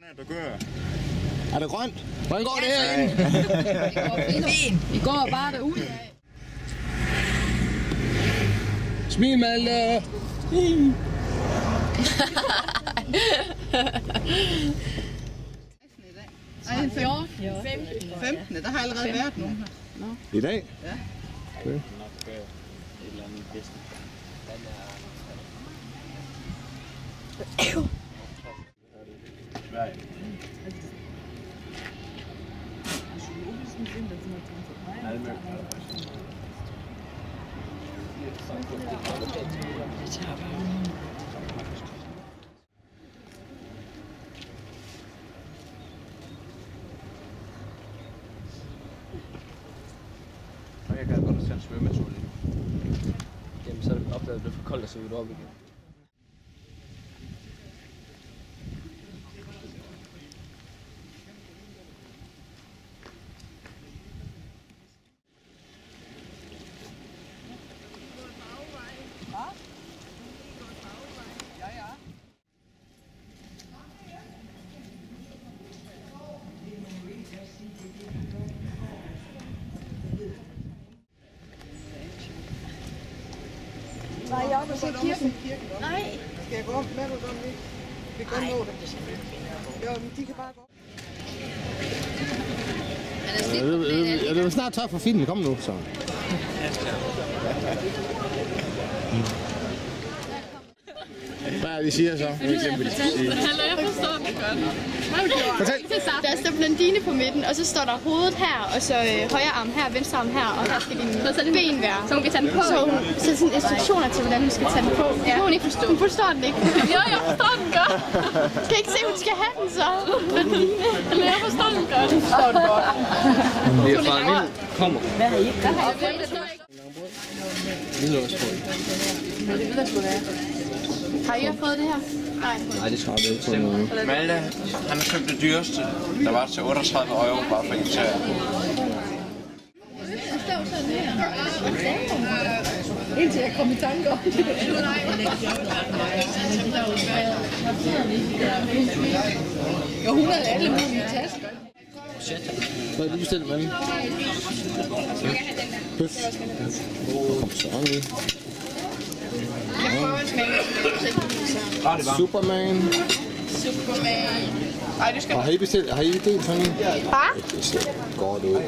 Er det grønt? Hvordan går det herinde? Det går fint. Vi går bare derude. Smil, Malte! Ej, 15. Der har allerede været nogen her. I dag? Ja. Okay. Jeg kan godt tage en svømmetur lige nu. Jamen, så er det opdaget, at det er for koldt at se ud op igen. Nej, jeg er oppe og se kirken. Nej. Skal jeg gå om med dig, om vi kan nå det? Jo, men de kan bare gå. Det er snart tør for filmen. Kom nu, så. Hvad er det, de siger så? Jeg forstår det godt. Fortæl! Der står blondine på midten, og så står der hovedet her, og så højre arm her, venstre arm her, og her skal dine ben være. Så hun kan tage den på? Så er sådan instruktioner til, hvordan hun skal tage den på. Det kan hun ikke forstå. Hun forstår den ikke. Jo, jeg forstår den godt. Kan ikke se, hun skal have den så. Eller jeg forstår den godt. Du forstår det godt. Vi er fra Emil. Kommer. Hvad har I? Der har jeg Lille årsbrød. det ved jeg sgu da. Har I fået det her? Nej, det tror jeg ikke på noget. Malte, han har købt det dyreste. Der var til 38 euro bare for en tag. Indtil jeg kom i tanke om det. Jo, hun havde alle mulige tasker. Hvad er det, du bestilte, Malte? Pøf. Kom så lige. Superman. Ej, det skal Og har I bestilt? Har I delt sådan en? Far? Det ser godt ud.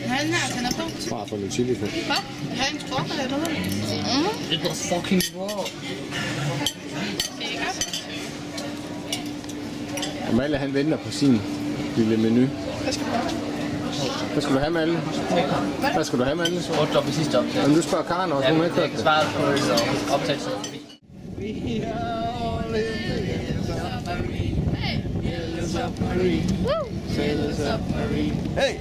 Han er på. Bare for lidt chili på. Hvad? Han tror på det, eller Det var fucking raw. Og Malle, han venter på sin lille menu. Hvad skal du have, Malle? Hvad skal du have, Malle? Spurgte dig på sidste optagelse. Jamen, du spørger Karen også, hun har ikke hørt det. Svaret på det, og optagelsen er forbi. Hey!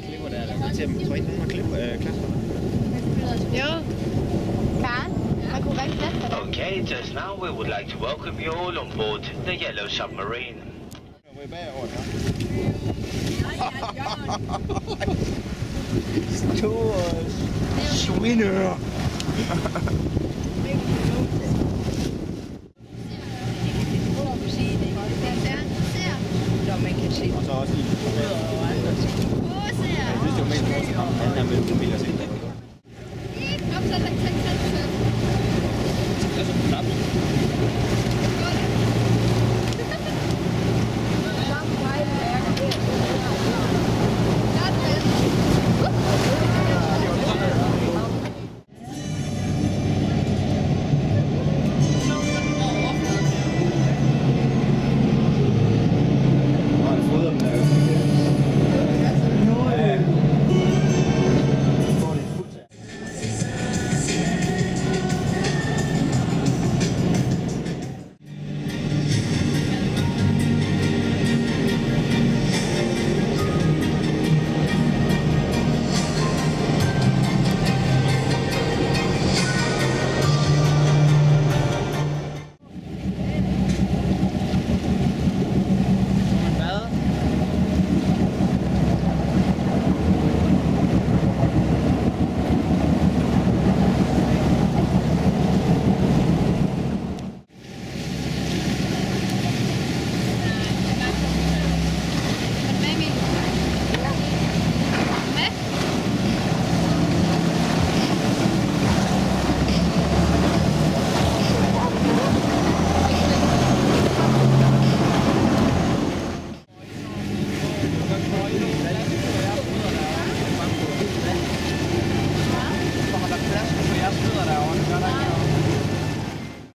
Klipper der, eller til dem. Tror I ikke, nogen har klatre? Jo. Karen, man kunne rigtig klatre. Okay, just now we would like to welcome you all on board the Yellow Submarine. Stor swinger! Når man kan se. Og så også lige